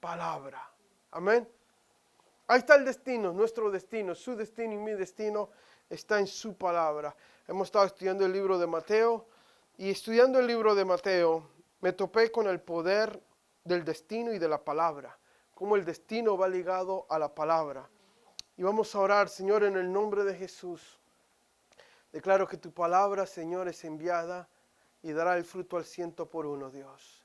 palabra. Amén. Ahí está el destino, nuestro destino, su destino y mi destino está en su palabra. Hemos estado estudiando el libro de Mateo y estudiando el libro de Mateo me topé con el poder del destino y de la palabra. Cómo el destino va ligado a la palabra. Y vamos a orar, Señor, en el nombre de Jesús. Declaro que tu palabra, Señor, es enviada y dará el fruto al 100%, Dios.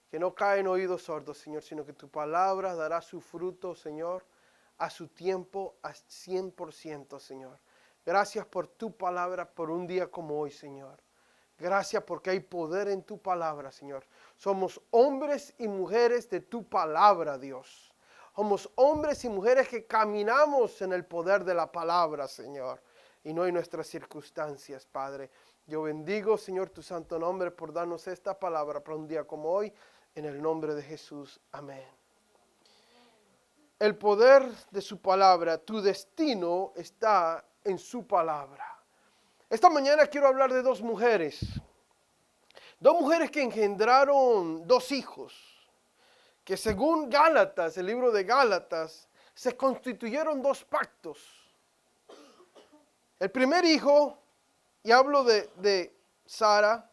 Que no cae en oídos sordos, Señor, sino que tu palabra dará su fruto, Señor, a su tiempo, a 100%, Señor. Gracias por tu palabra, por un día como hoy, Señor. Gracias porque hay poder en tu palabra, Señor. Somos hombres y mujeres de tu palabra, Dios. Somos hombres y mujeres que caminamos en el poder de la palabra, Señor, y no en nuestras circunstancias, Padre. Yo bendigo, Señor, tu santo nombre por darnos esta palabra para un día como hoy, en el nombre de Jesús. Amén. El poder de su palabra, tu destino está en su palabra. Esta mañana quiero hablar de dos mujeres que engendraron dos hijos. Que según Gálatas, el libro de Gálatas, se constituyeron dos pactos. El primer hijo, y hablo de Sara,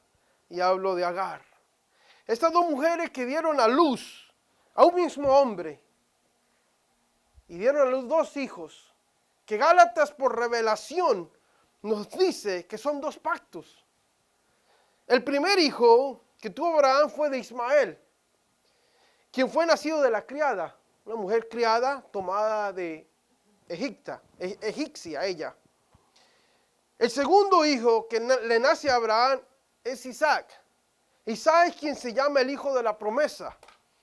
y hablo de Agar. Estas dos mujeres que dieron a luz a un mismo hombre, y dieron a luz dos hijos, que Gálatas por revelación nos dice que son dos pactos. El primer hijo que tuvo Abraham fue de Ismael, quien fue nacido de la criada, una mujer criada tomada de egipcia ella. El segundo hijo que le nace a Abraham es Isaac. Isaac es quien se llama el hijo de la promesa,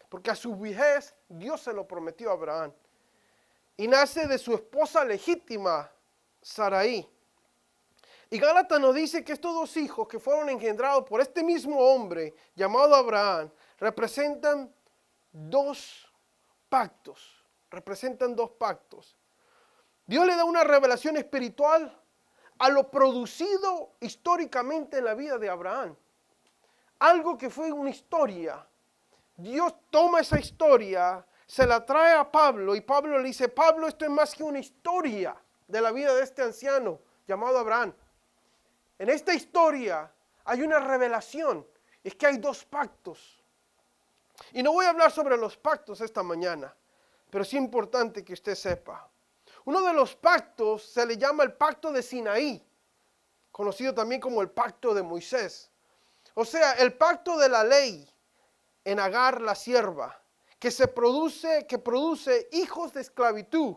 porque a su vejez Dios se lo prometió a Abraham. Y nace de su esposa legítima, Sarai. Y Gálatas nos dice que estos dos hijos que fueron engendrados por este mismo hombre llamado Abraham representan dos pactos. Dios le da una revelación espiritual a lo producido históricamente en la vida de Abraham. Algo que fue una historia. Dios toma esa historia, se la trae a Pablo y Pablo le dice, Pablo, esto es más que una historia de la vida de este anciano llamado Abraham. En esta historia hay una revelación, es que hay dos pactos. Y no voy a hablar sobre los pactos esta mañana, pero es importante que usted sepa. Uno de los pactos se le llama el pacto de Sinaí, conocido también como el pacto de Moisés. O sea, el pacto de la ley en Agar la sierva, que produce hijos de esclavitud,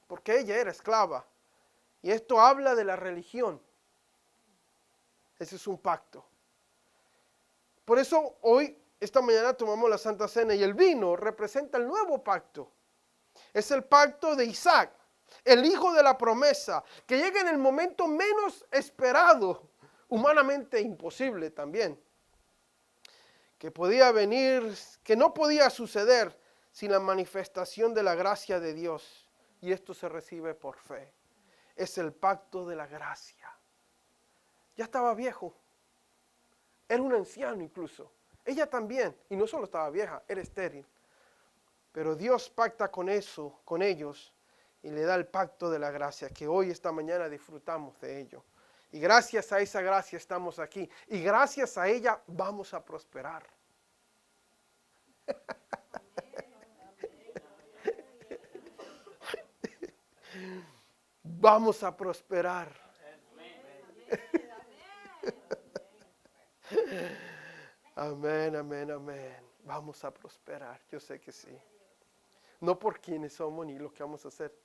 porque ella era esclava. Y esto habla de la religión. Ese es un pacto. Por eso hoy, esta mañana tomamos la Santa Cena y el vino representa el nuevo pacto. Es el pacto de Isaac, el hijo de la promesa, que llega en el momento menos esperado, humanamente imposible también. Que podía venir, que no podía suceder sin la manifestación de la gracia de Dios. Y esto se recibe por fe. Es el pacto de la gracia. Ya estaba viejo. Era un anciano incluso. Ella también. Y no solo estaba vieja, era estéril. Pero Dios pacta con eso, con ellos. Y le da el pacto de la gracia. Que hoy, esta mañana, disfrutamos de ello. Y gracias a esa gracia estamos aquí. Y gracias a ella vamos a prosperar. Vamos a prosperar. Amén, amén, amén. Vamos a prosperar, yo sé que sí. No por quienes somos ni lo que vamos a hacer.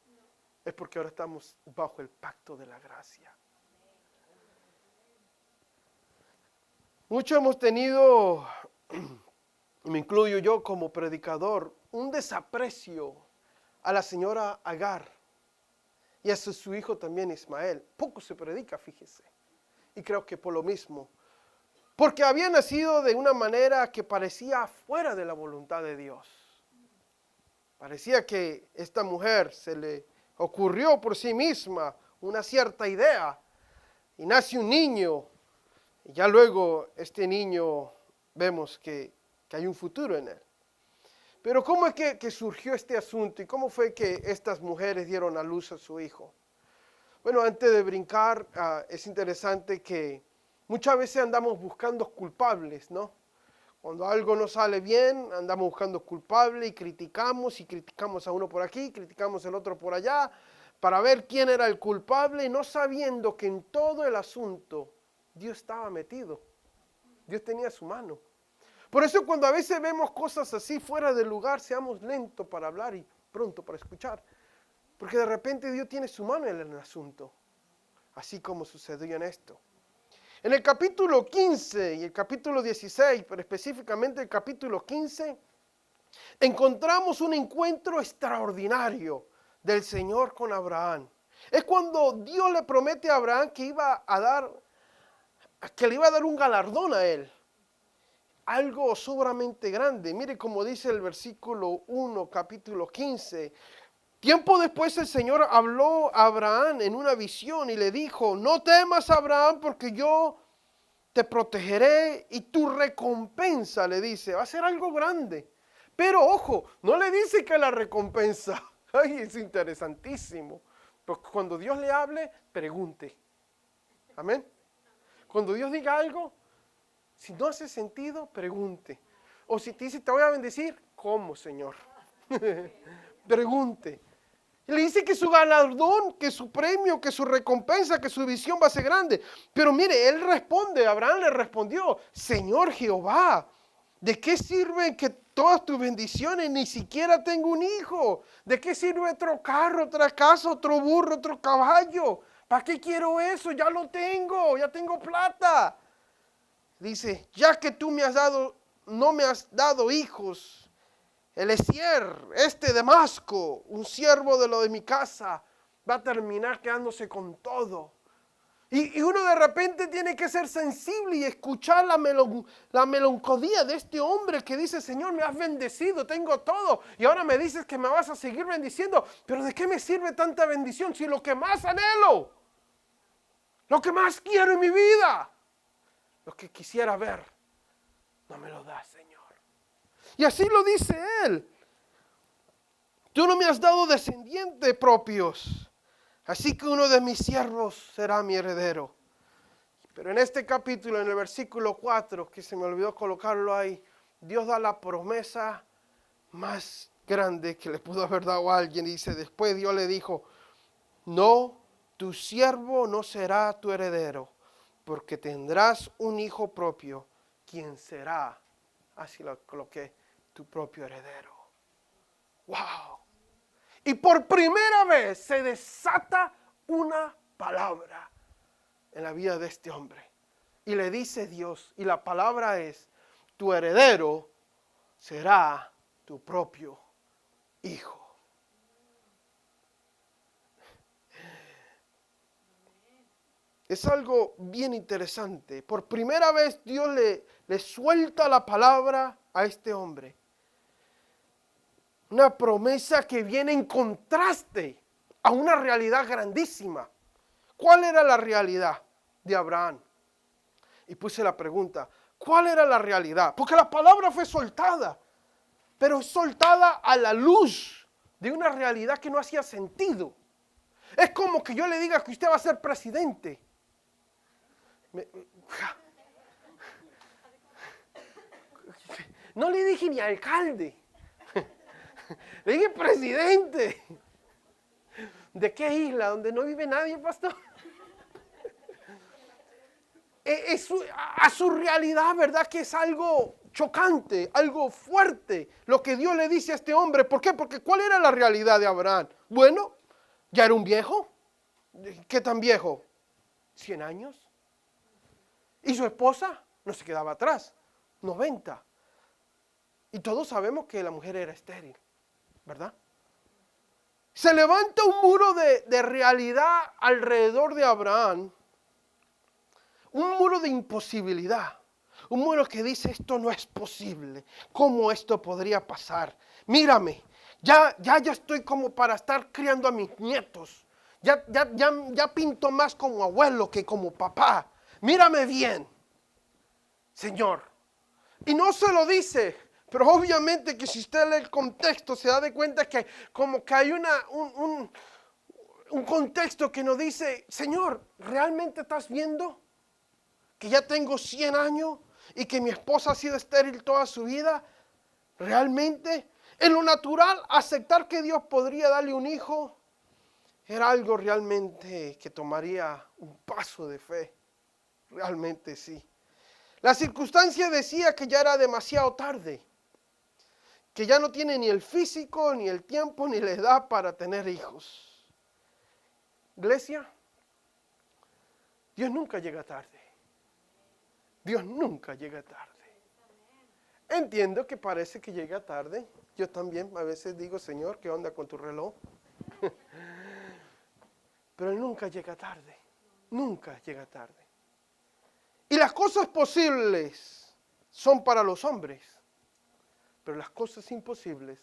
Es porque ahora estamos bajo el pacto de la gracia. Muchos hemos tenido, y me incluyo yo como predicador, un desaprecio a la señora Agar y a su hijo también Ismael. Poco se predica, fíjese. Y creo que por lo mismo. Porque había nacido de una manera que parecía fuera de la voluntad de Dios. Parecía que esta mujer se le ocurrió por sí misma una cierta idea. Y nace un niño. Y ya luego este niño vemos que hay un futuro en él. Pero ¿cómo es que surgió este asunto y cómo fue que estas mujeres dieron a luz a su hijo? Bueno, antes de brincar, es interesante que muchas veces andamos buscando culpables, ¿no? Cuando algo no sale bien, andamos buscando culpables y criticamos a uno por aquí, criticamos al otro por allá, para ver quién era el culpable, no sabiendo que en todo el asunto Dios estaba metido. Dios tenía su mano. Por eso cuando a veces vemos cosas así fuera del lugar, seamos lentos para hablar y pronto para escuchar. Porque de repente Dios tiene su mano en el asunto, así como sucedió en esto. En el capítulo 15 y el capítulo 16, pero específicamente el capítulo 15, encontramos un encuentro extraordinario del Señor con Abraham. Es cuando Dios le promete a Abraham que le iba a dar un galardón a él. Algo sumamente grande. Mire como dice el versículo 1, capítulo 15. Tiempo después el Señor habló a Abraham en una visión y le dijo, no temas, Abraham, porque yo te protegeré y tu recompensa, le dice, va a ser algo grande. Pero ojo, no le dice que la recompensa, ay, es interesantísimo. Porque cuando Dios le hable, pregunte. Amén. Cuando Dios diga algo, si no hace sentido, pregunte. O si te dice, te voy a bendecir, ¿cómo, Señor? Pregunte. Y le dice que su galardón, que su premio, que su recompensa, que su visión va a ser grande. Pero mire, él responde, Abraham le respondió, Señor Jehová, ¿de qué sirven que todas tus bendiciones? Ni siquiera tengo un hijo. ¿De qué sirve otro carro, otra casa, otro burro, otro caballo? ¿Para qué quiero eso? Ya lo tengo, ya tengo plata. Dice, ya que tú no me has dado hijos, Eliezer, este Damasco, un siervo de lo de mi casa, va a terminar quedándose con todo. Y uno de repente tiene que ser sensible y escuchar la melancolía de este hombre que dice, Señor, me has bendecido, tengo todo, y ahora me dices que me vas a seguir bendiciendo, pero ¿de qué me sirve tanta bendición si lo que más anhelo, lo que más quiero en mi vida, lo que quisiera ver, no me lo das, Señor? Y así lo dice él. Tú no me has dado descendientes propios, así que uno de mis siervos será mi heredero. Pero en este capítulo, en el versículo 4, que se me olvidó colocarlo ahí, Dios da la promesa más grande que le pudo haber dado a alguien. Y dice, después Dios le dijo, no, tu siervo no será tu heredero, porque tendrás un hijo propio, quien será, así lo coloqué, tu propio heredero. ¡Wow! Y por primera vez se desata una palabra en la vida de este hombre. Y le dice Dios, y la palabra es, tu heredero será tu propio hijo. Es algo bien interesante. Por primera vez Dios le suelta la palabra a este hombre. Una promesa que viene en contraste a una realidad grandísima. ¿Cuál era la realidad de Abraham? Y puse la pregunta, ¿cuál era la realidad? Porque la palabra fue soltada, pero soltada a la luz de una realidad que no hacía sentido. Es como que yo le diga que usted va a ser presidente. No le dije ni alcalde. Le dije presidente. ¿De qué isla? ¿Donde no vive nadie, pastor? A su realidad, ¿verdad? Que es algo chocante, algo fuerte, lo que Dios le dice a este hombre. ¿Por qué? Porque ¿cuál era la realidad de Abraham? Bueno, ya era un viejo. ¿Qué tan viejo? 100 años. Y su esposa no se quedaba atrás, 90. Y todos sabemos que la mujer era estéril, ¿verdad? Se levanta un muro de realidad alrededor de Abraham, un muro de imposibilidad, un muro que dice esto no es posible, ¿cómo esto podría pasar? Mírame, ya estoy como para estar criando a mis nietos, ya pinto más como abuelo que como papá, mírame bien, Señor. Y no se lo dice Pero obviamente que si usted lee el contexto se da de cuenta que como que hay un contexto que nos dice, Señor, ¿realmente estás viendo que ya tengo 100 años y que mi esposa ha sido estéril toda su vida? ¿Realmente? En lo natural, aceptar que Dios podría darle un hijo era algo realmente que tomaría un paso de fe. Realmente sí. La circunstancia decía que ya era demasiado tarde, que ya no tiene ni el físico, ni el tiempo, ni la edad para tener hijos. Iglesia, Dios nunca llega tarde. Dios nunca llega tarde. Entiendo que parece que llega tarde. Yo también a veces digo, Señor, ¿qué onda con tu reloj? Pero Él nunca llega tarde. Nunca llega tarde. Y las cosas posibles son para los hombres, pero las cosas imposibles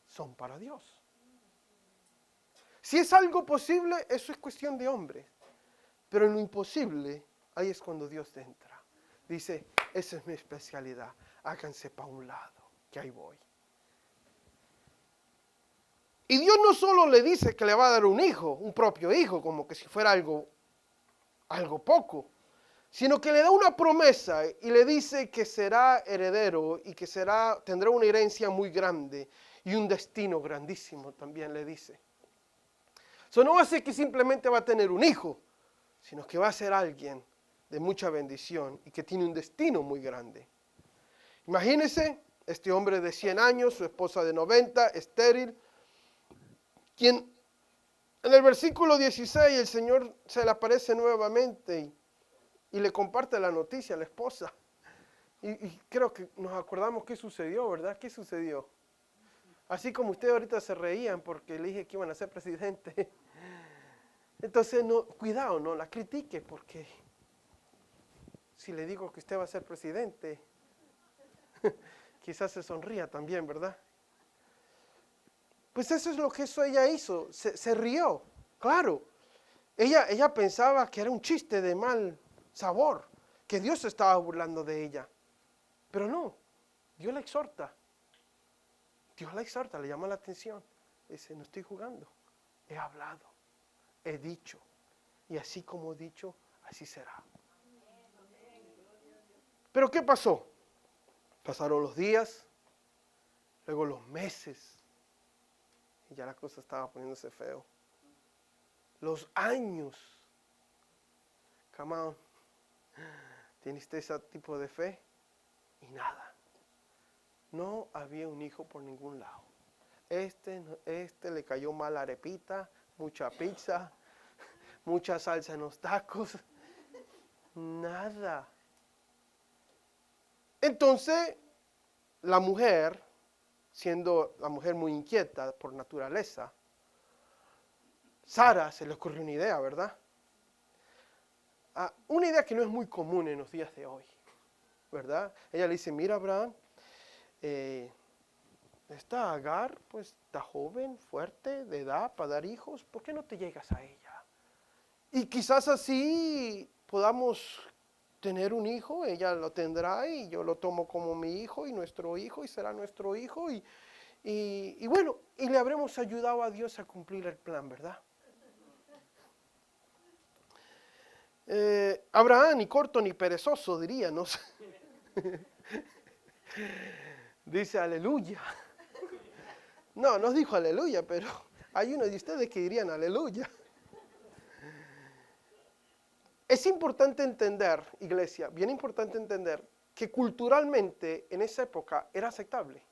son para Dios. Si es algo posible, eso es cuestión de hombres. Pero en lo imposible, ahí es cuando Dios entra. Dice, esa es mi especialidad. Háganse para un lado, que ahí voy. Y Dios no solo le dice que le va a dar un hijo, un propio hijo, como que si fuera algo poco, sino que le da una promesa y le dice que será heredero y que tendrá una herencia muy grande y un destino grandísimo también le dice. Eso no va a ser que simplemente va a tener un hijo, sino que va a ser alguien de mucha bendición y que tiene un destino muy grande. Imagínense, este hombre de 100 años, su esposa de 90, estéril, quien en el versículo 16 el Señor se le aparece nuevamente y le comparte la noticia a la esposa. Y creo que nos acordamos qué sucedió, ¿verdad? ¿Qué sucedió? Así como ustedes ahorita se reían porque le dije que iban a ser presidente. Entonces, no, cuidado, no la critique, porque si le digo que usted va a ser presidente, quizás se sonría también, ¿verdad? Pues eso es lo que ella hizo, se rió, claro. Ella pensaba que era un chiste de mal sabor, que Dios se estaba burlando de ella. Pero no, Dios la exhorta. Dios la exhorta, le llama la atención. Dice, no estoy jugando, he hablado, he dicho. Y así como he dicho, así será. Pero ¿qué pasó? Pasaron los días, luego los meses, y ya la cosa estaba poniéndose feo. Los años. Come on. ¿Tiene usted ese tipo de fe? Y nada. No había un hijo por ningún lado. Este le cayó mal la arepita, mucha pizza, mucha salsa en los tacos. Nada. Entonces, la mujer, siendo la mujer muy inquieta por naturaleza, Sara se le ocurrió una idea, ¿verdad? Una idea que no es muy común en los días de hoy, ¿verdad? Ella le dice, mira, Abraham, esta Agar, pues está joven, fuerte, de edad para dar hijos, ¿por qué no te llegas a ella? Y quizás así podamos tener un hijo, ella lo tendrá y yo lo tomo como mi hijo y nuestro hijo y será nuestro hijo y bueno, y le habremos ayudado a Dios a cumplir el plan, ¿verdad? Abraham, ni corto ni perezoso, diría, ¿no? Dice aleluya. No, no dijo aleluya, pero hay uno de ustedes que dirían aleluya. Es importante entender, iglesia, bien importante entender que culturalmente en esa época era aceptable.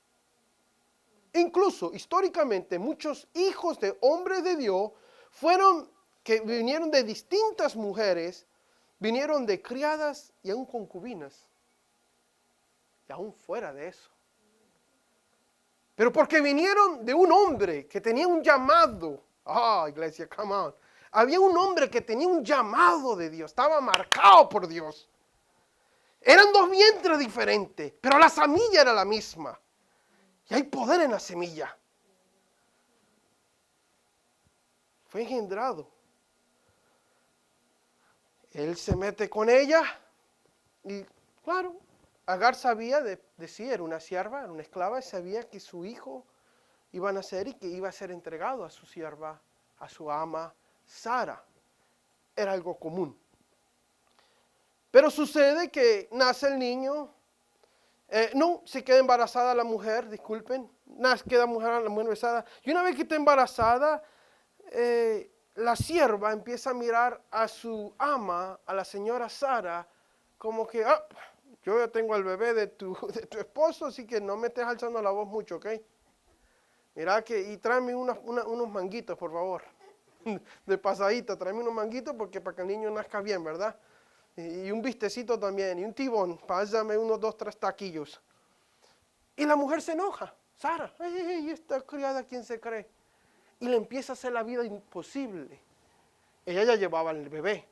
Incluso históricamente muchos hijos de hombres de Dios que vinieron de distintas mujeres, vinieron de criadas y aún concubinas. Y aún fuera de eso. Pero porque vinieron de un hombre que tenía un llamado. Iglesia, come on. Había un hombre que tenía un llamado de Dios, estaba marcado por Dios. Eran dos vientres diferentes, pero la semilla era la misma. Y hay poder en la semilla. Fue engendrado. Él se mete con ella y, claro, Agar sabía de sí, era una sierva, era una esclava, y sabía que su hijo iba a nacer y que iba a ser entregado a su sierva, a su ama, Sara. Era algo común. Pero sucede que nace el niño, no, se queda embarazada la mujer, disculpen, queda la mujer embarazada, y una vez que está embarazada, la sierva empieza a mirar a su ama, a la señora Sara, como que, yo ya tengo al bebé de tu esposo, así que no me estés alzando la voz mucho, ¿ok? Mira y tráeme unos manguitos, por favor. De pasadita, tráeme unos manguitos porque para que el niño nazca bien, ¿verdad? Y un vistecito también, y un tibón, pásame unos 2, 3 taquillos. Y la mujer se enoja, Sara, ¡ay, esta criada quién se cree! Y le empieza a hacer la vida imposible. Ella ya llevaba el bebé.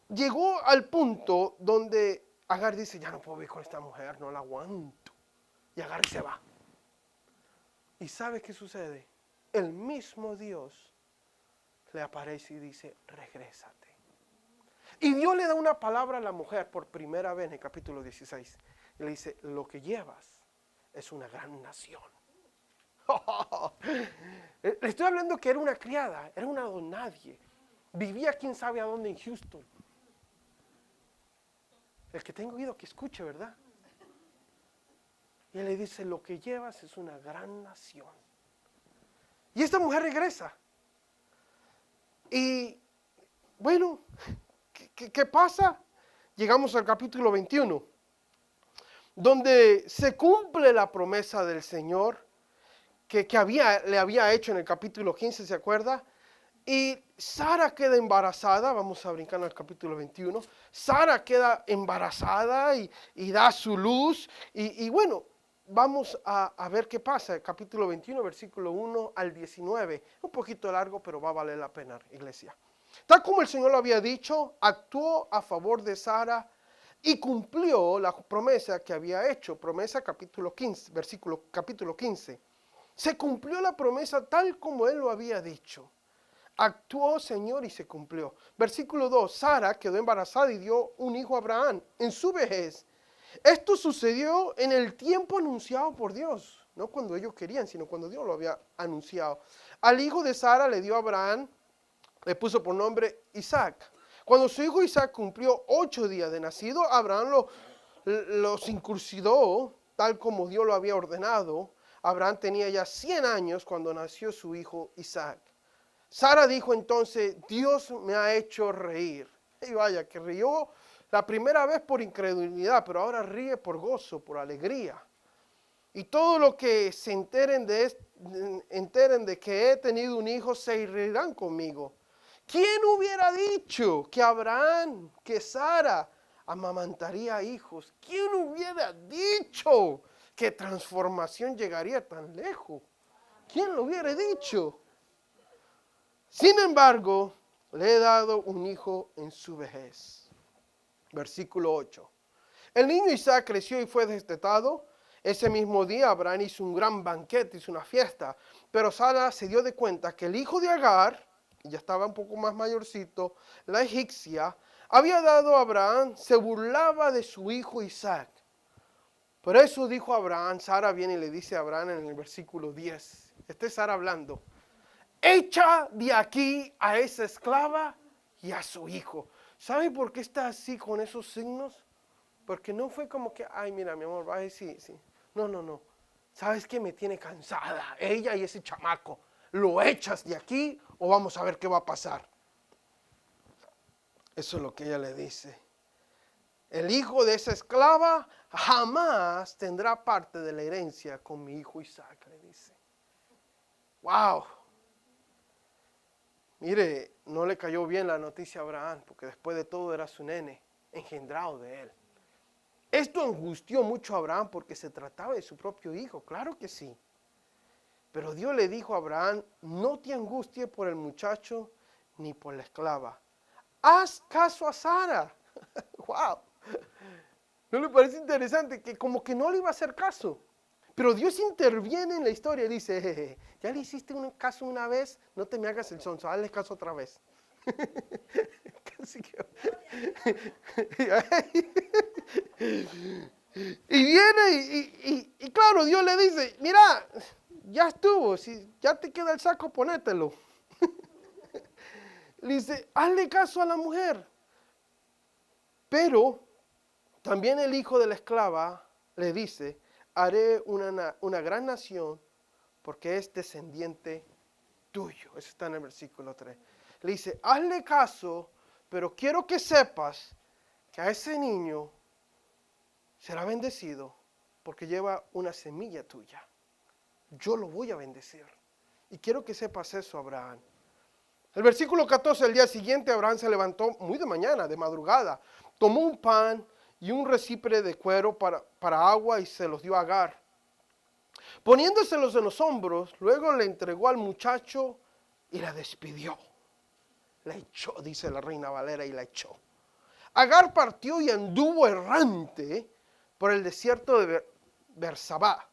Llegó al punto donde Agar dice, ya no puedo vivir con esta mujer, no la aguanto. Y Agar se va. ¿Y sabe qué sucede? El mismo Dios le aparece y dice, regrésate. Y Dios le da una palabra a la mujer por primera vez en el capítulo 16. Y le dice, lo que llevas es una gran nación. Le estoy hablando que era una criada, era una don nadie. Vivía quién sabe a dónde en Houston. El que tenga oído que escuche, ¿verdad? Y él le dice, lo que llevas es una gran nación. Y esta mujer regresa. Y bueno, ¿qué pasa? Llegamos al capítulo 21, donde se cumple la promesa del Señor que le había hecho en el capítulo 15, ¿se acuerda? Y Sara queda embarazada, vamos a brincar al capítulo 21, Sara queda embarazada y da su luz, y bueno, vamos a ver qué pasa, el capítulo 21, versículo 1 al 19, un poquito largo, pero va a valer la pena, iglesia. Tal como el Señor lo había dicho, actuó a favor de Sara y cumplió la promesa que había hecho, promesa capítulo 15, capítulo 15. Se cumplió la promesa tal como Él lo había dicho. Actuó, Señor, y se cumplió. Versículo 2, Sara quedó embarazada y dio un hijo a Abraham en su vejez. Esto sucedió en el tiempo anunciado por Dios, no cuando ellos querían, sino cuando Dios lo había anunciado. Al hijo de Sara le dio a Abraham, le puso por nombre Isaac. Cuando su hijo Isaac cumplió 8 días de nacido, Abraham lo circuncidó, tal como Dios lo había ordenado. Abraham tenía ya 100 años cuando nació su hijo Isaac. Sara dijo entonces, Dios me ha hecho reír. Y vaya, que rió la primera vez por incredulidad, pero ahora ríe por gozo, por alegría. Y todo lo que se enteren de que he tenido un hijo, se reirán conmigo. ¿Quién hubiera dicho que Abraham, que Sara amamantaría hijos? ¿Quién hubiera dicho que transformación llegaría tan lejos? ¿Quién lo hubiera dicho? Sin embargo, le he dado un hijo en su vejez. Versículo 8. El niño Isaac creció y fue destetado. Ese mismo día Abraham hizo un gran banquete, hizo una fiesta. Pero Sara se dio de cuenta que el hijo de Agar, ya estaba un poco más mayorcito, la egipcia, había dado a Abraham, se burlaba de su hijo Isaac. Por eso dijo Abraham, Sara viene y le dice a Abraham en el versículo 10. Esta es Sara hablando. Echa de aquí a esa esclava y a su hijo. ¿Sabe por qué está así con esos signos? Porque no fue como que, ay, mira, mi amor, va, sí. No. ¿Sabes qué? Me tiene cansada ella y ese chamaco. ¿Lo echas de aquí o vamos a ver qué va a pasar? Eso es lo que ella le dice. El hijo de esa esclava jamás tendrá parte de la herencia con mi hijo Isaac, le dice. ¡Wow! Mire, no le cayó bien la noticia a Abraham, porque después de todo era su nene, engendrado de él. Esto angustió mucho a Abraham porque se trataba de su propio hijo, claro que sí. Pero Dios le dijo a Abraham, no te angusties por el muchacho ni por la esclava. Haz caso a Sara. ¡Wow! ¿No le parece interesante? Que como que no le iba a hacer caso. Pero Dios interviene en la historia y dice, jeje, ya le hiciste un caso una vez, no te me hagas el sonso, hazle caso otra vez. Casi que... Y viene y claro, Dios le dice, mira, ya estuvo, si ya te queda el saco, ponételo. Le dice, hazle caso a la mujer. Pero también el hijo de la esclava le dice, haré una gran nación porque es descendiente tuyo. Eso está en el versículo 3. Le dice, hazle caso, pero quiero que sepas que a ese niño será bendecido porque lleva una semilla tuya. Yo lo voy a bendecir. Y quiero que sepas eso, Abraham. El versículo 14, el día siguiente, Abraham se levantó muy de mañana, de madrugada. Tomó un pan y un recipiente de cuero para agua y se los dio a Agar. Poniéndoselos en los hombros, luego le entregó al muchacho y la despidió. La echó, dice la Reina Valera, y la echó. Agar partió y anduvo errante por el desierto de Berseba.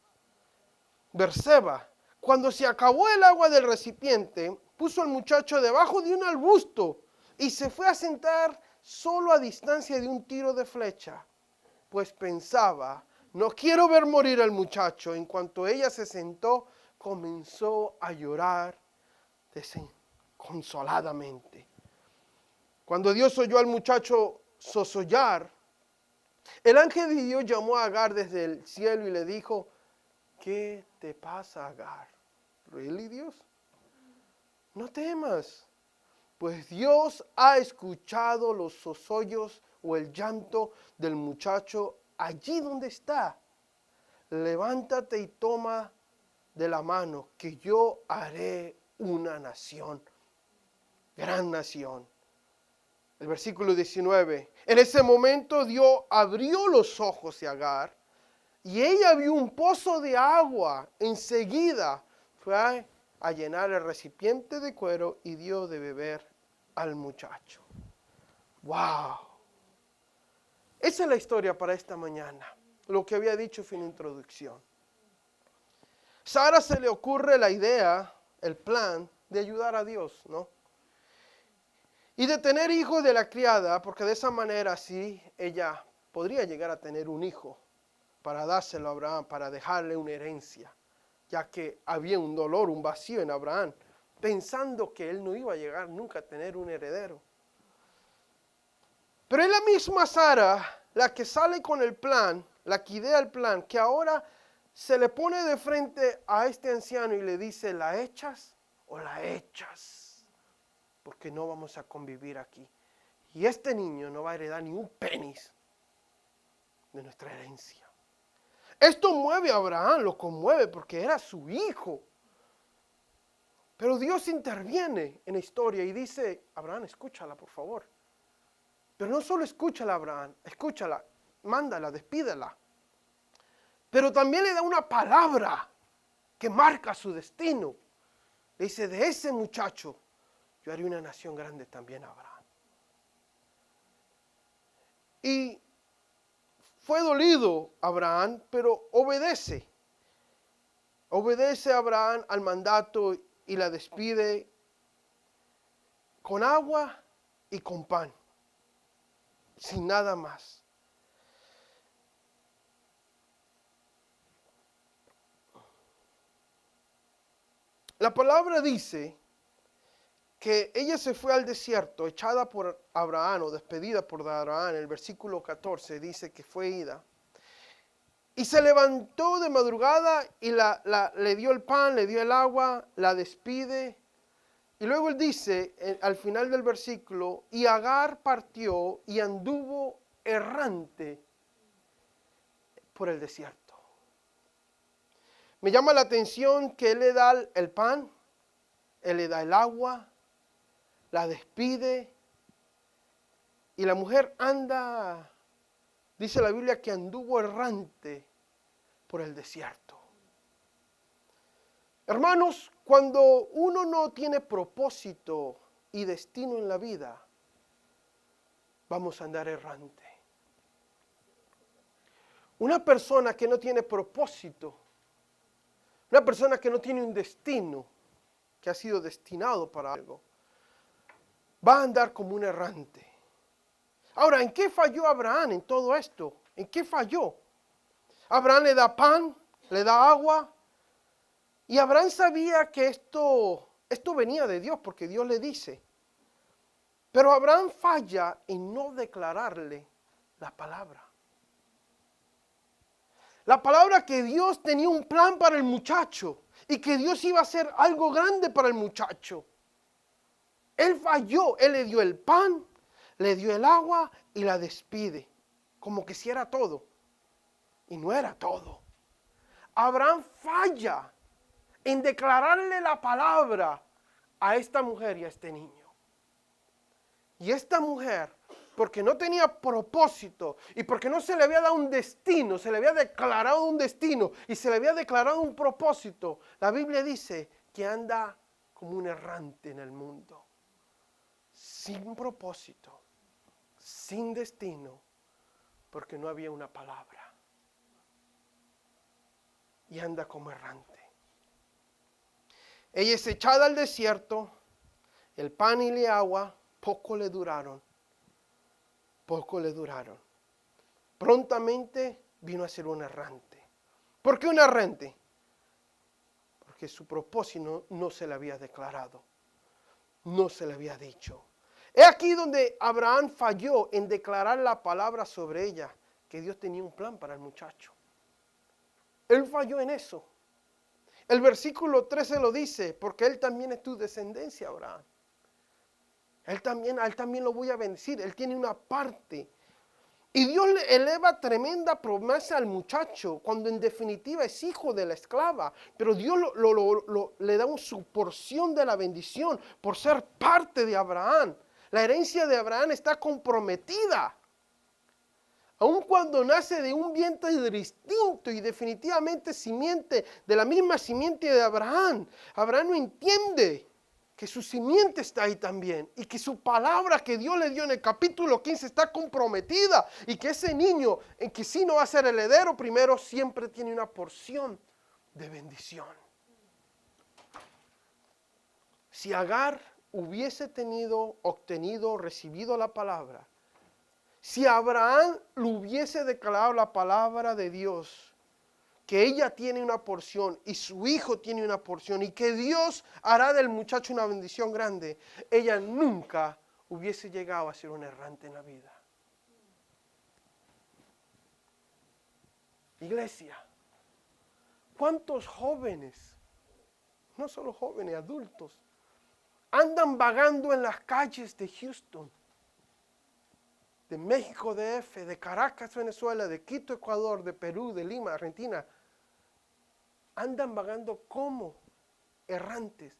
Cuando se acabó el agua del recipiente, puso al muchacho debajo de un arbusto y se fue a sentar solo a distancia de un tiro de flecha, pues pensaba, no quiero ver morir al muchacho. En cuanto ella se sentó, comenzó a llorar desconsoladamente. Cuando Dios oyó al muchacho sollozar, el ángel de Dios llamó a Agar desde el cielo y le dijo, ¿qué te pasa, Agar? ¿Really, Dios? No temas, pues Dios ha escuchado los sollozos o el llanto del muchacho allí donde está. Levántate y toma de la mano, que yo haré una nación, gran nación. El versículo 19. En ese momento Dios abrió los ojos de Agar y ella vio un pozo de agua. Enseguida fue a llenar el recipiente de cuero y dio de beber al muchacho. ¡Wow! Esa es la historia para esta mañana. Lo que había dicho fue una introducción. Sara se le ocurre la idea, el plan de ayudar a Dios, ¿no? Y de tener hijos de la criada, porque de esa manera sí ella podría llegar a tener un hijo para dárselo a Abraham, para dejarle una herencia, ya que había un dolor, un vacío en Abraham, pensando que él no iba a llegar nunca a tener un heredero. Pero es la misma Sara la que sale con el plan, la que idea el plan, que ahora se le pone de frente a este anciano y le dice, ¿la echas o la echas? Porque no vamos a convivir aquí. Y este niño no va a heredar ni un penis de nuestra herencia. Esto mueve a Abraham, lo conmueve porque era su hijo. Pero Dios interviene en la historia y dice, Abraham, escúchala por favor. Pero no solo escúchala, Abraham, escúchala, mándala, despídela. Pero también le da una palabra que marca su destino. Le dice, de ese muchacho yo haré una nación grande también, Abraham. Y fue dolido Abraham, pero obedece. Obedece Abraham al mandato y la despide con agua y con pan, sin nada más. La palabra dice que ella se fue al desierto, echada por Abraham o despedida por Abraham. En el versículo 14 dice que fue ida. Y se levantó de madrugada y le dio el pan, le dio el agua, la despide. Y luego él dice, al final del versículo, y Agar partió y anduvo errante por el desierto. Me llama la atención que él le da el pan, él le da el agua, la despide y la mujer anda, dice la Biblia, que anduvo errante por el desierto. Hermanos, cuando uno no tiene propósito y destino en la vida, vamos a andar errante. Una persona que no tiene propósito, una persona que no tiene un destino, que ha sido destinado para algo, va a andar como un errante. Ahora, ¿en qué falló Abraham en todo esto? ¿En qué falló? Abraham le da pan, le da agua. Y Abraham sabía que esto venía de Dios, porque Dios le dice. Pero Abraham falla en no declararle la palabra. La palabra que Dios tenía un plan para el muchacho y que Dios iba a hacer algo grande para el muchacho. Él falló, él le dio el pan, le dio el agua y la despide, como que si era todo. Y no era todo. Abraham falla en declararle la palabra a esta mujer y a este niño. Y esta mujer, porque no tenía propósito y porque no se le había dado un destino, se le había declarado un destino y se le había declarado un propósito, la Biblia dice que anda como un errante en el mundo, sin propósito, sin destino, porque no había una palabra. Y anda como errante. Ella es echada al desierto, el pan y el agua poco le duraron. Prontamente vino a ser un errante. ¿Por qué un errante? Porque su propósito no se le había declarado, no se le había dicho. Es aquí donde Abraham falló en declarar la palabra sobre ella, que Dios tenía un plan para el muchacho. Él falló en eso. El versículo 13 lo dice, porque él también es tu descendencia, Abraham. A él también lo voy a bendecir. Él tiene una parte. Y Dios le eleva tremenda promesa al muchacho, cuando en definitiva es hijo de la esclava. Pero Dios le da su porción de la bendición por ser parte de Abraham. La herencia de Abraham está comprometida. Aun cuando nace de un vientre distinto y definitivamente simiente, de la misma simiente de Abraham, Abraham no entiende que su simiente está ahí también y que su palabra que Dios le dio en el capítulo 15 está comprometida y que ese niño, en que sí no va a ser heredero primero, siempre tiene una porción de bendición. Si Agar hubiese recibido la palabra, si Abraham le hubiese declarado la palabra de Dios, que ella tiene una porción y su hijo tiene una porción y que Dios hará del muchacho una bendición grande, ella nunca hubiese llegado a ser un errante en la vida. Iglesia, ¿cuántos jóvenes, no solo jóvenes, adultos, andan vagando en las calles de Houston, de México DF, de Caracas, Venezuela, de Quito, Ecuador, de Perú, de Lima, Argentina? Andan vagando como errantes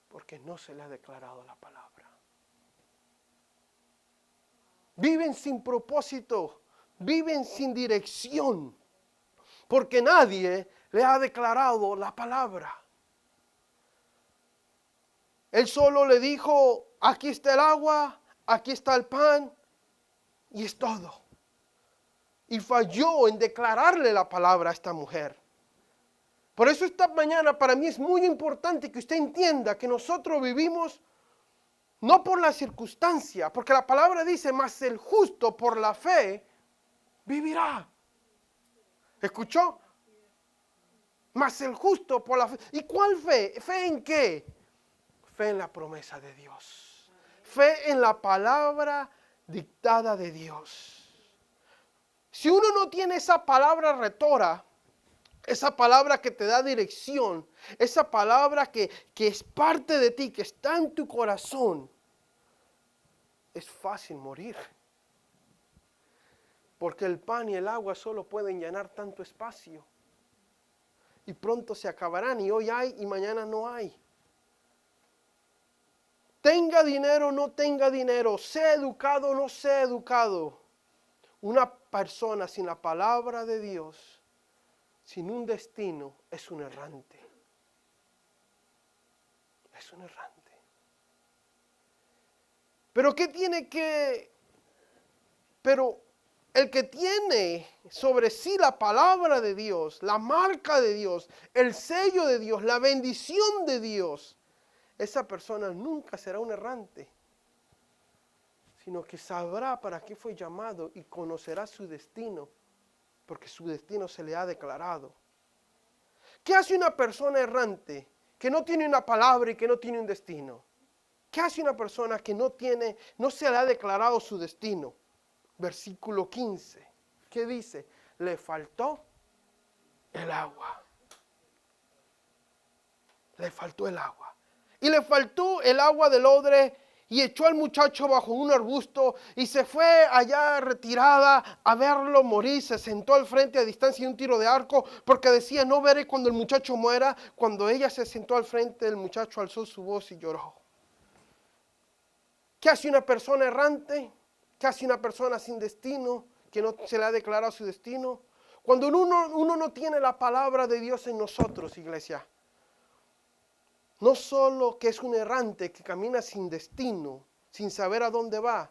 porque no se les ha declarado la palabra. Viven sin propósito, viven sin dirección, porque nadie les ha declarado la palabra. Él solo le dijo, aquí está el agua, aquí está el pan, y es todo. Y falló en declararle la palabra a esta mujer. Por eso esta mañana para mí es muy importante que usted entienda que nosotros vivimos no por la circunstancia, porque la palabra dice, mas el justo por la fe vivirá. ¿Escuchó? Mas el justo por la fe. ¿Y cuál fe? ¿Fe en qué? Fe en la promesa de Dios. Fe en la palabra dictada de Dios. Si uno no tiene esa palabra retora, esa palabra que te da dirección, esa palabra que es parte de ti, que está en tu corazón, es fácil morir. Porque el pan y el agua solo pueden llenar tanto espacio. Y pronto se acabarán, y hoy hay y mañana no hay. Tenga dinero o no tenga dinero, sea educado o no sea educado, una persona sin la palabra de Dios, sin un destino, es un errante. Es un errante. Pero el que tiene sobre sí la palabra de Dios, la marca de Dios, el sello de Dios, la bendición de Dios, esa persona nunca será un errante, sino que sabrá para qué fue llamado y conocerá su destino, porque su destino se le ha declarado. ¿Qué hace una persona errante que no tiene una palabra y que no tiene un destino? ¿Qué hace una persona que no se le ha declarado su destino? Versículo 15, ¿qué dice? Le faltó el agua. Le faltó el agua. Y le faltó el agua del odre y echó al muchacho bajo un arbusto y se fue allá retirada a verlo morir. Se sentó al frente a distancia de un tiro de arco porque decía, no veré cuando el muchacho muera. Cuando ella se sentó al frente, el muchacho alzó su voz y lloró. ¿Qué hace una persona errante? ¿Qué hace una persona sin destino, que no se le ha declarado su destino? Cuando uno no tiene la palabra de Dios en nosotros, iglesia. No solo que es un errante que camina sin destino, sin saber a dónde va.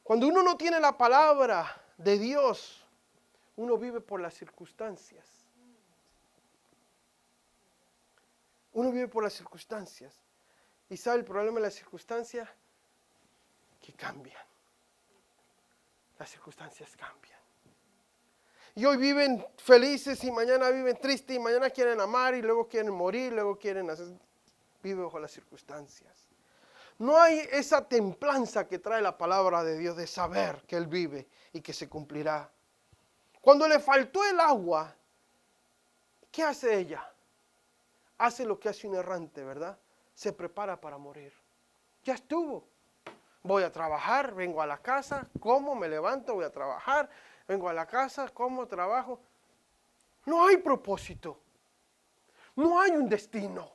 Cuando uno no tiene la palabra de Dios, uno vive por las circunstancias. Uno vive por las circunstancias. ¿Y sabe el problema de las circunstancias? Que cambian. Las circunstancias cambian. Y hoy viven felices y mañana viven tristes y mañana quieren amar y luego quieren morir, luego quieren hacer. Vive bajo las circunstancias. No hay esa templanza que trae la palabra de Dios de saber que Él vive y que se cumplirá. Cuando le faltó el agua, ¿qué hace ella? Hace lo que hace un errante, ¿verdad? Se prepara para morir. Ya estuvo. Voy a trabajar, vengo a la casa, como, me levanto, voy a trabajar. Vengo a la casa, como, trabajo. No hay propósito. No hay un destino.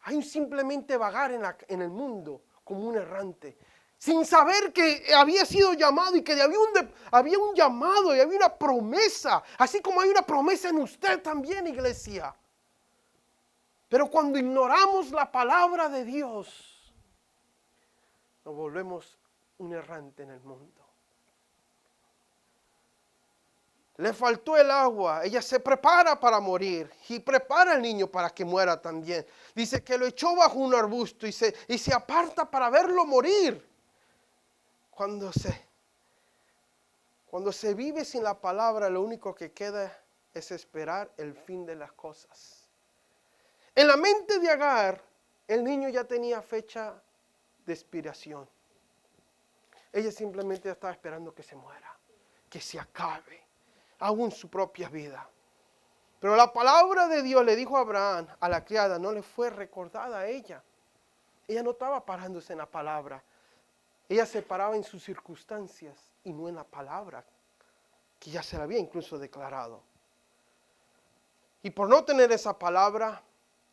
Hay un simplemente vagar en el mundo como un errante. Sin saber que había sido llamado y que había un llamado y había una promesa. Así como hay una promesa en usted también, iglesia. Pero cuando ignoramos la palabra de Dios, nos volvemos un errante en el mundo. Le faltó el agua, ella se prepara para morir y prepara al niño para que muera también. Dice que lo echó bajo un arbusto y se aparta para verlo morir. Cuando se vive sin la palabra, lo único que queda es esperar el fin de las cosas. En la mente de Agar, el niño ya tenía fecha de expiración. Ella simplemente estaba esperando que se muera, que se acabe. Aún su propia vida. Pero la palabra de Dios le dijo a Abraham, a la criada, no le fue recordada a ella. Ella no estaba parándose en la palabra. Ella se paraba en sus circunstancias y no en la palabra, que ya se la había incluso declarado. Y por no tener esa palabra,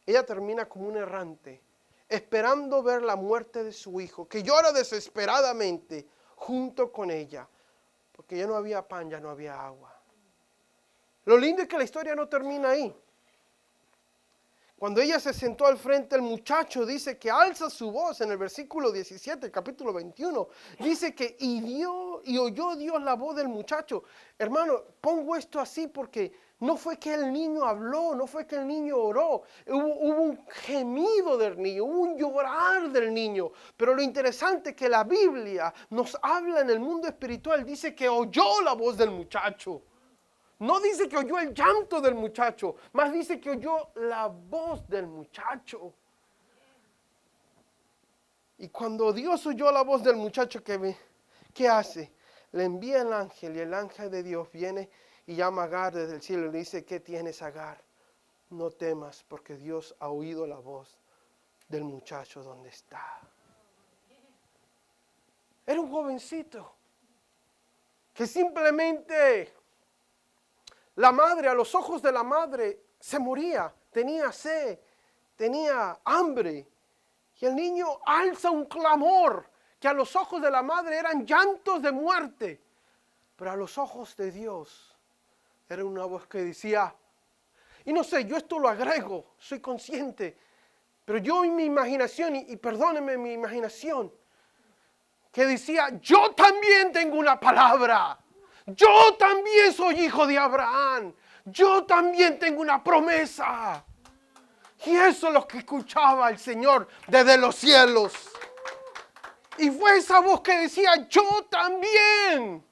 ella termina como un errante, esperando ver la muerte de su hijo, que llora desesperadamente junto con ella, porque ya no había pan, ya no había agua. Lo lindo es que la historia no termina ahí. Cuando ella se sentó al frente, el muchacho dice que alza su voz en el versículo 17, capítulo 21. Dice que oyó Dios la voz del muchacho. Hermano, pongo esto así porque no fue que el niño habló, no fue que el niño oró. Hubo un gemido del niño, hubo un llorar del niño. Pero lo interesante es que la Biblia nos habla en el mundo espiritual, dice que oyó la voz del muchacho. No dice que oyó el llanto del muchacho, más dice que oyó la voz del muchacho. Y cuando Dios oyó la voz del muchacho, ¿qué hace? Le envía el ángel y el ángel de Dios viene y llama a Agar desde el cielo y le dice, ¿qué tienes, Agar? No temas porque Dios ha oído la voz del muchacho donde está. Era un jovencito que simplemente... La madre, a los ojos de la madre, se moría, tenía sed, tenía hambre. Y el niño alza un clamor que a los ojos de la madre eran llantos de muerte. Pero a los ojos de Dios era una voz que decía, y no sé, yo esto lo agrego, soy consciente. Pero yo en mi imaginación, y perdónenme mi imaginación, que decía, yo también tengo una palabra. Yo también soy hijo de Abraham. Yo también tengo una promesa. Y eso es lo que escuchaba el Señor desde los cielos. Y fue esa voz que decía, yo también.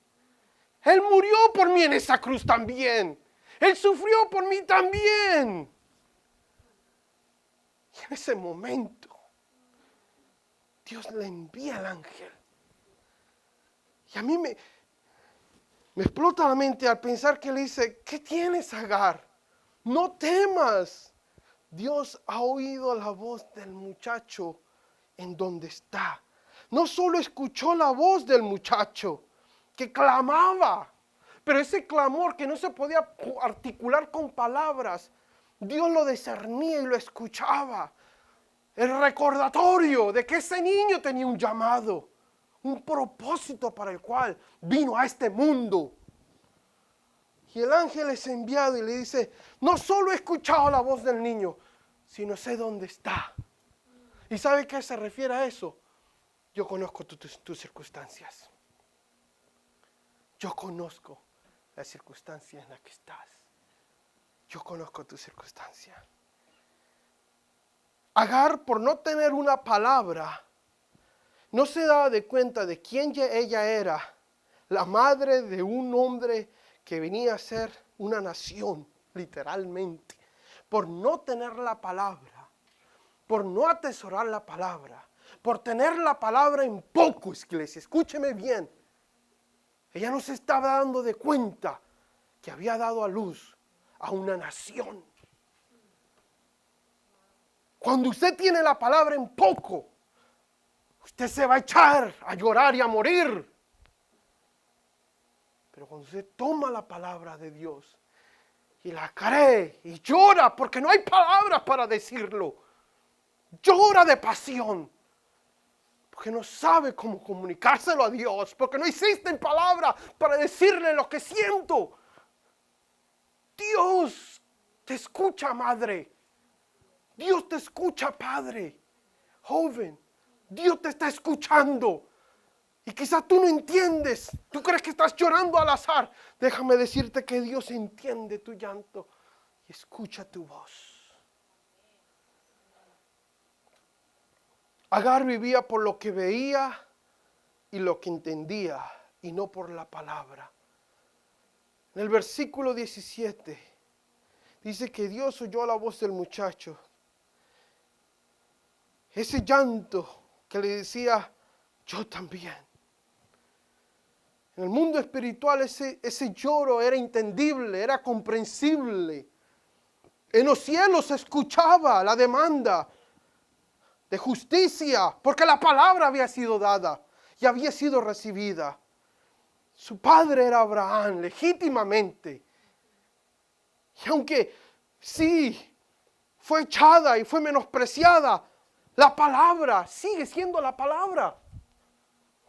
Él murió por mí en esa cruz también. Él sufrió por mí también. Y en ese momento, Dios le envía al ángel. Y a mí me explota la mente al pensar que le dice, ¿qué tienes, Agar? No temas. Dios ha oído la voz del muchacho en donde está. No solo escuchó la voz del muchacho que clamaba, pero ese clamor que no se podía articular con palabras, Dios lo discernía y lo escuchaba. El recordatorio de que ese niño tenía un llamado, un propósito para el cual vino a este mundo. Y el ángel es enviado y le dice, no solo he escuchado la voz del niño, sino sé dónde está. ¿Y sabe qué se refiere a eso? Yo conozco tus circunstancias. Yo conozco la circunstancia en la que estás. Yo conozco tu circunstancia. Agar, por no tener una palabra, no se daba de cuenta de quién ella era, la madre de un hombre que venía a ser una nación, literalmente. Por no tener la palabra, por no atesorar la palabra, por tener la palabra en poco, iglesia, escúcheme bien. Ella no se estaba dando de cuenta que había dado a luz a una nación. Cuando usted tiene la palabra en poco, usted se va a echar a llorar y a morir. Pero cuando usted toma la palabra de Dios y la cree y llora, porque no hay palabras para decirlo, llora de pasión, porque no sabe cómo comunicárselo a Dios, porque no existen palabras para decirle lo que siento. Dios te escucha, madre. Dios te escucha, padre. Joven, Dios te está escuchando. Y quizás tú no entiendes. Tú crees que estás llorando al azar. Déjame decirte que Dios entiende tu llanto y escucha tu voz. Agar vivía por lo que veía y lo que entendía, y no por la palabra. En el versículo 17 dice que Dios oyó la voz del muchacho. Ese llanto que le decía, yo también. En el mundo espiritual ese lloro era entendible, era comprensible. En los cielos se escuchaba la demanda de justicia, porque la palabra había sido dada y había sido recibida. Su padre era Abraham, legítimamente. Y aunque sí fue echada y fue menospreciada, la palabra sigue siendo la palabra.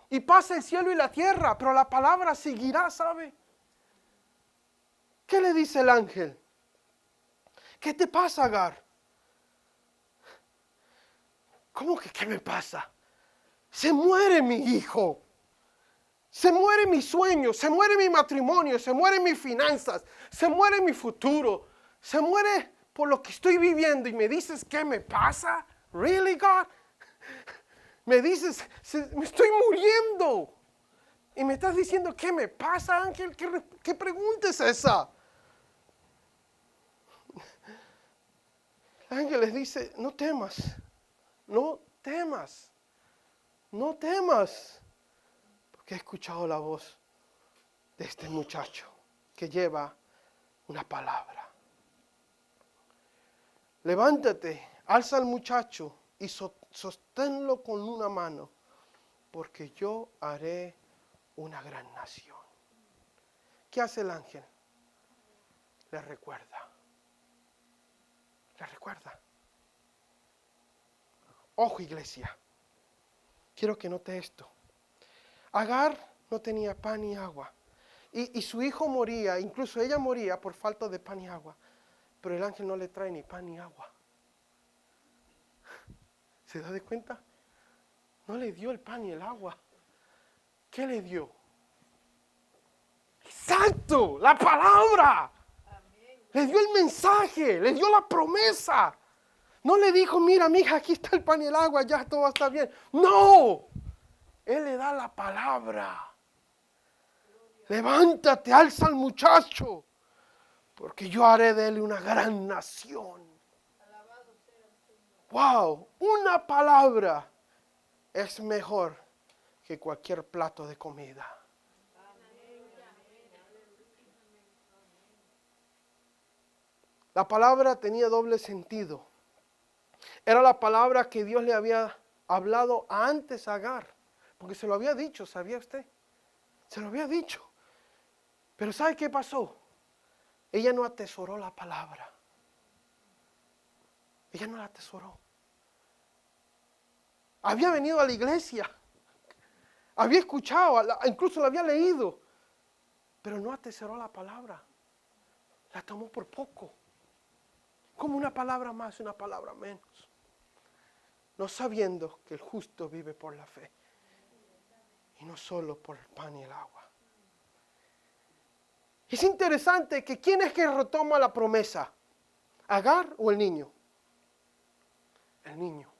Y pasa el cielo y la tierra, pero la palabra seguirá, ¿sabe? ¿Qué le dice el ángel? ¿Qué te pasa, Agar? ¿Cómo que qué me pasa? Se muere mi hijo. Se muere mi sueño, se muere mi matrimonio, se mueren mis finanzas, se muere mi futuro, se muere por lo que estoy viviendo y me dices, ¿qué me pasa? ¿Really, God? Me dices, me estoy muriendo. Y me estás diciendo, ¿qué me pasa, ángel? ¿Qué pregunta es esa? El ángel les dice, no temas, no temas, no temas. Porque he escuchado la voz de este muchacho que lleva una palabra. Levántate, alza al muchacho y sosténlo con una mano, porque yo haré una gran nación. ¿Qué hace el ángel? Le recuerda. Le recuerda. Ojo, iglesia, quiero que note esto. Agar no tenía pan ni agua. Y su hijo moría, incluso ella moría por falta de pan y agua. Pero el ángel no le trae ni pan ni agua. ¿Se da de cuenta? No le dio el pan y el agua. ¿Qué le dio? ¡Exacto! ¡La palabra! Amén. Le dio el mensaje, le dio la promesa. No le dijo, mira, mija, aquí está el pan y el agua, ya todo va a estar bien. ¡No! Él le da la palabra. Levántate, alza al muchacho, porque yo haré de él una gran nación. Wow, una palabra es mejor que cualquier plato de comida. La palabra tenía doble sentido. Era la palabra que Dios le había hablado antes a Agar, porque se lo había dicho, ¿sabía usted? Se lo había dicho. Pero ¿sabe qué pasó? Ella no atesoró la palabra. Ella no la atesoró. Había venido a la iglesia. Había escuchado, incluso la había leído. Pero no atesoró la palabra. La tomó por poco. Como una palabra más, una palabra menos. No sabiendo que el justo vive por la fe. Y no solo por el pan y el agua. Es interesante que ¿quién es que retoma la promesa? ¿Agar o el niño? El niño.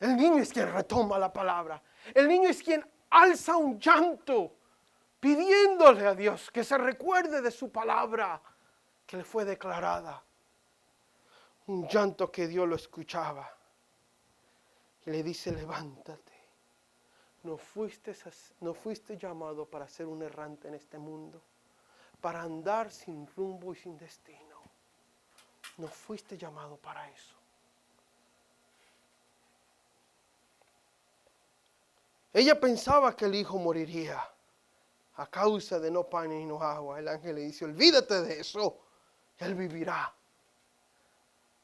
El niño es quien retoma la palabra. El niño es quien alza un llanto pidiéndole a Dios que se recuerde de su palabra que le fue declarada. Un llanto que Dios lo escuchaba. Y le dice, levántate. No fuiste llamado para ser un errante en este mundo, para andar sin rumbo y sin destino. No fuiste llamado para eso. Ella pensaba que el hijo moriría a causa de no pan y no agua. El ángel le dice, olvídate de eso, él vivirá.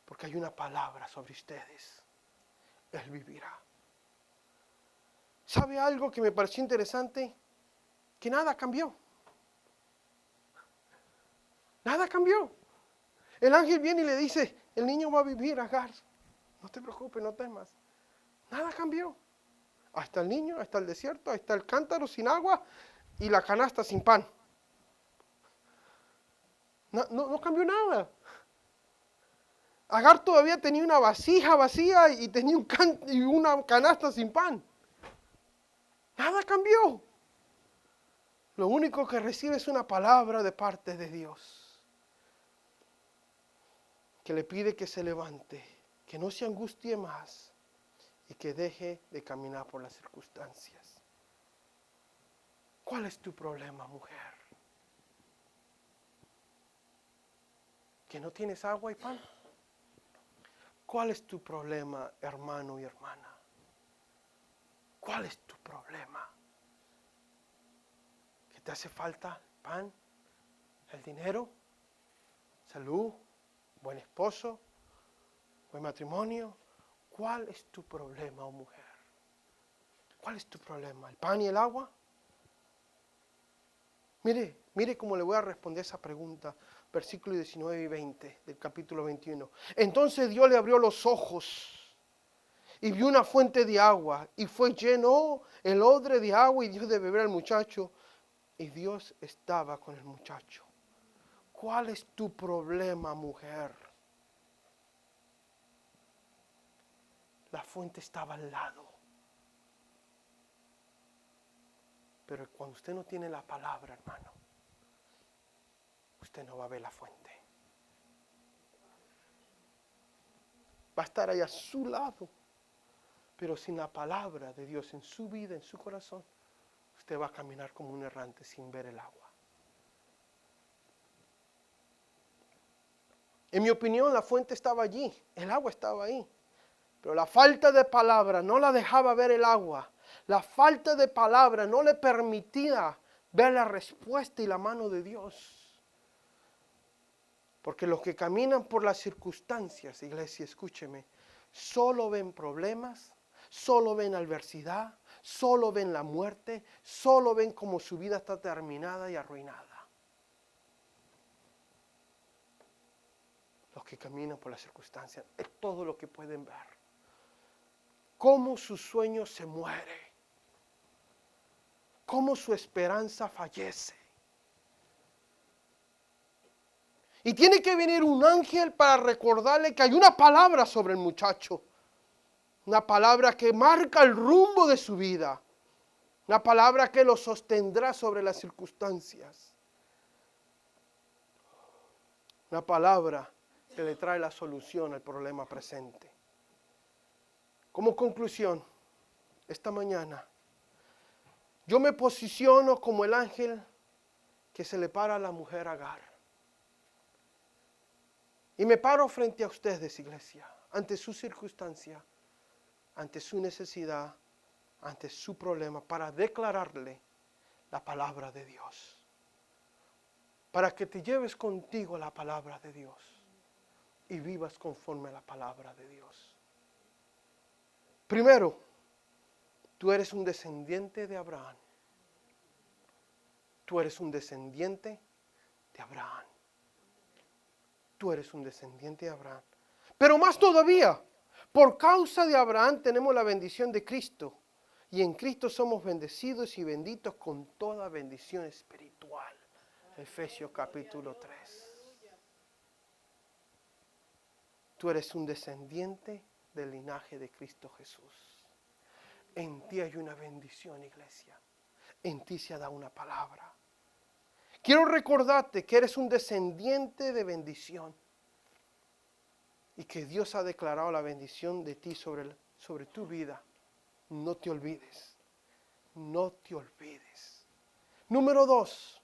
Porque hay una palabra sobre ustedes, él vivirá. ¿Sabe algo que me pareció interesante? Que nada cambió. Nada cambió. El ángel viene y le dice, el niño va a vivir, Agar. No te preocupes, no temas. Nada cambió. Ahí está el niño, ahí está el desierto, ahí está el cántaro sin agua y la canasta sin pan. No cambió nada. Agar todavía tenía una vasija vacía y tenía una canasta sin pan. Nada cambió. Lo único que recibe es una palabra de parte de Dios, que le pide que se levante, que no se angustie más y que deje de caminar por las circunstancias. ¿Cuál es tu problema, mujer? ¿Que no tienes agua y pan? ¿Cuál es tu problema, hermano y hermana? ¿Cuál es tu problema? ¿Que te hace falta el pan, el dinero, salud, buen esposo, buen matrimonio? ¿Cuál es tu problema, oh mujer? ¿Cuál es tu problema? ¿El pan y el agua? Mire cómo le voy a responder esa pregunta. Versículos 19 y 20 del capítulo 21. Entonces Dios le abrió los ojos y vio una fuente de agua, y fue lleno el odre de agua y dio de beber al muchacho, y Dios estaba con el muchacho. ¿Cuál es tu problema, mujer? La fuente estaba al lado. Pero cuando usted no tiene la palabra, hermano, usted no va a ver la fuente. Va a estar ahí a su lado. Pero sin la palabra de Dios en su vida, en su corazón, usted va a caminar como un errante sin ver el agua. En mi opinión, la fuente estaba allí, el agua estaba ahí. Pero la falta de palabra no la dejaba ver el agua. La falta de palabra no le permitía ver la respuesta y la mano de Dios. Porque los que caminan por las circunstancias, iglesia, escúcheme, solo ven problemas, solo ven adversidad, solo ven la muerte, solo ven cómo su vida está terminada y arruinada. Los que caminan por las circunstancias, es todo lo que pueden ver. Cómo su sueño se muere, cómo su esperanza fallece. Y tiene que venir un ángel para recordarle que hay una palabra sobre el muchacho. Una palabra que marca el rumbo de su vida. Una palabra que lo sostendrá sobre las circunstancias. Una palabra que le trae la solución al problema presente. Como conclusión, esta mañana, yo me posiciono como el ángel que se le para a la mujer Agar. Y me paro frente a ustedes, iglesia, ante su circunstancia, ante su necesidad, ante su problema, para declararle la palabra de Dios. Para que te lleves contigo la palabra de Dios y vivas conforme a la palabra de Dios. Primero, tú eres un descendiente de Abraham. Tú eres un descendiente de Abraham. Tú eres un descendiente de Abraham. Pero más todavía, por causa de Abraham tenemos la bendición de Cristo. Y en Cristo somos bendecidos y benditos con toda bendición espiritual. Efesios capítulo 3. Tú eres un descendiente del linaje de Cristo Jesús. En ti hay una bendición, iglesia. En ti se ha dado una palabra. Quiero recordarte que eres un descendiente de bendición. Y que Dios ha declarado la bendición de ti sobre tu vida. No te olvides. No te olvides. Número 2.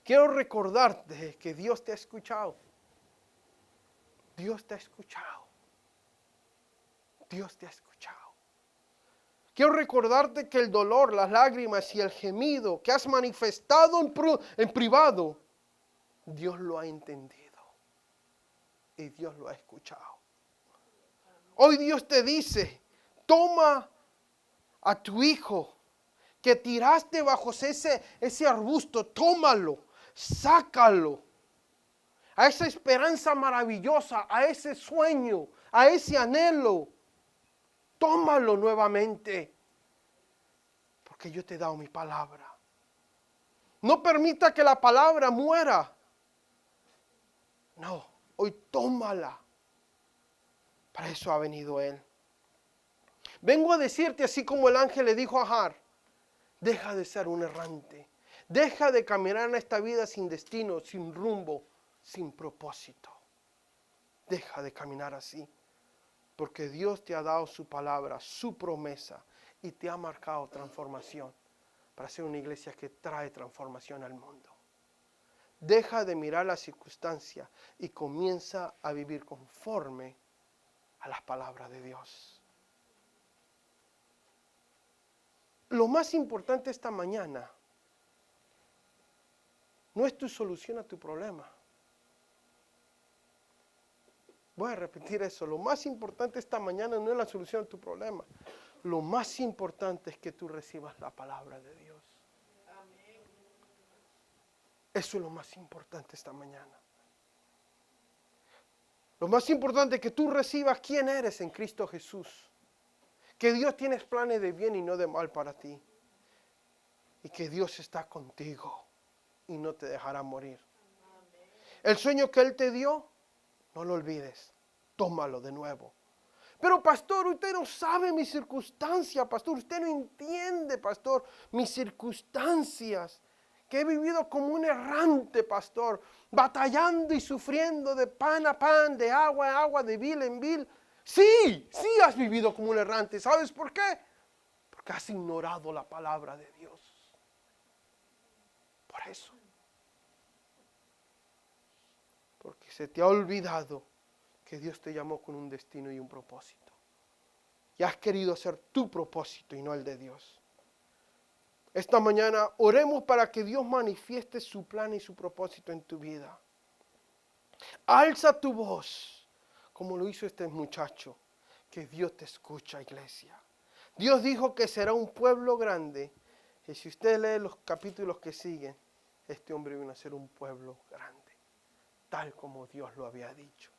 Quiero recordarte que Dios te ha escuchado. Dios te ha escuchado. Dios te ha escuchado. Quiero recordarte que el dolor, las lágrimas y el gemido que has manifestado en privado, Dios lo ha entendido. Y Dios lo ha escuchado. Hoy Dios te dice, toma a tu hijo que tiraste bajo ese arbusto, tómalo, sácalo. A esa esperanza maravillosa, a ese sueño, a ese anhelo. Tómalo nuevamente. Porque yo te he dado mi palabra. No permita que la palabra muera. No, hoy tómala. Para eso ha venido Él. Vengo a decirte, así como el ángel le dijo a Agar, deja de ser un errante. Deja de caminar en esta vida sin destino, sin rumbo, sin propósito. Deja de caminar así. Porque Dios te ha dado su palabra, su promesa, y te ha marcado transformación para ser una iglesia que trae transformación al mundo. Deja de mirar las circunstancias y comienza a vivir conforme a las palabras de Dios. Lo más importante esta mañana no es tu solución a tu problema. Voy a repetir eso. Lo más importante esta mañana no es la solución a tu problema. Lo más importante es que tú recibas la palabra de Dios. Eso es lo más importante esta mañana. Lo más importante es que tú recibas quién eres en Cristo Jesús. Que Dios tiene planes de bien y no de mal para ti. Y que Dios está contigo y no te dejará morir. El sueño que Él te dio, no lo olvides, tómalo de nuevo. Pero pastor, usted no sabe mi circunstancia, pastor, usted no entiende, pastor, mis circunstancias. Que he vivido como un errante, pastor, batallando y sufriendo de pan a pan, de agua a agua, de vil en vil. Sí, sí has vivido como un errante. ¿Sabes por qué? Porque has ignorado la palabra de Dios. Por eso. Porque se te ha olvidado que Dios te llamó con un destino y un propósito. Y has querido hacer tu propósito y no el de Dios. Esta mañana oremos para que Dios manifieste su plan y su propósito en tu vida. Alza tu voz, como lo hizo este muchacho, que Dios te escucha, iglesia. Dios dijo que será un pueblo grande. Y si usted lee los capítulos que siguen, este hombre vino a ser un pueblo grande, tal como Dios lo había dicho.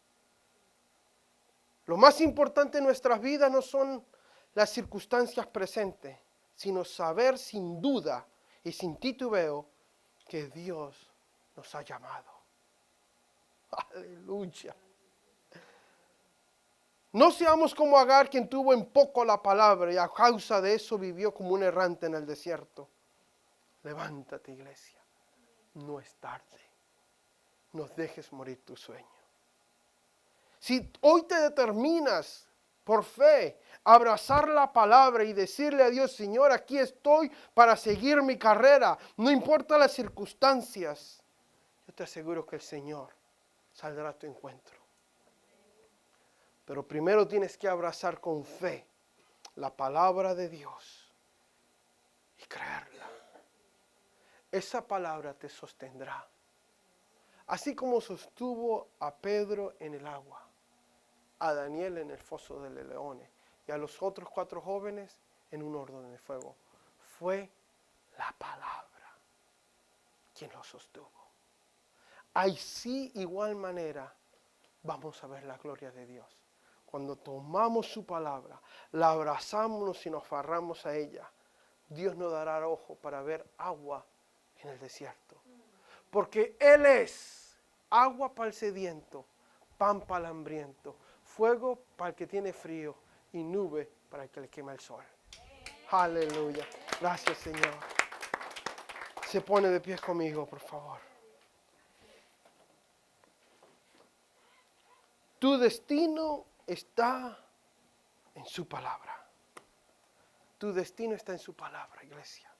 Lo más importante en nuestras vidas no son las circunstancias presentes, sino saber sin duda y sin titubeo que Dios nos ha llamado. Aleluya. No seamos como Agar, quien tuvo en poco la palabra y a causa de eso vivió como un errante en el desierto. Levántate, iglesia. No es tarde. No dejes morir tu sueño. Si hoy te determinas por fe a abrazar la palabra y decirle a Dios, Señor, aquí estoy para seguir mi carrera, no importa las circunstancias, yo te aseguro que el Señor saldrá a tu encuentro. Pero primero tienes que abrazar con fe la palabra de Dios y creerla. Esa palabra te sostendrá. Así como sostuvo a Pedro en el agua, a Daniel en el foso de los leones y a los otros 4 jóvenes en un horno de fuego. Fue la palabra quien los sostuvo. Así igual manera vamos a ver la gloria de Dios. Cuando tomamos su palabra, la abrazamos y nos aferramos a ella, Dios nos dará ojo para ver agua en el desierto. Porque Él es agua para el sediento, pan para el hambriento, fuego para el que tiene frío y nube para el que le quema el sol. Aleluya. Gracias, Señor. Se pone de pie conmigo, por favor. Tu destino está en su palabra. Tu destino está en su palabra, iglesia.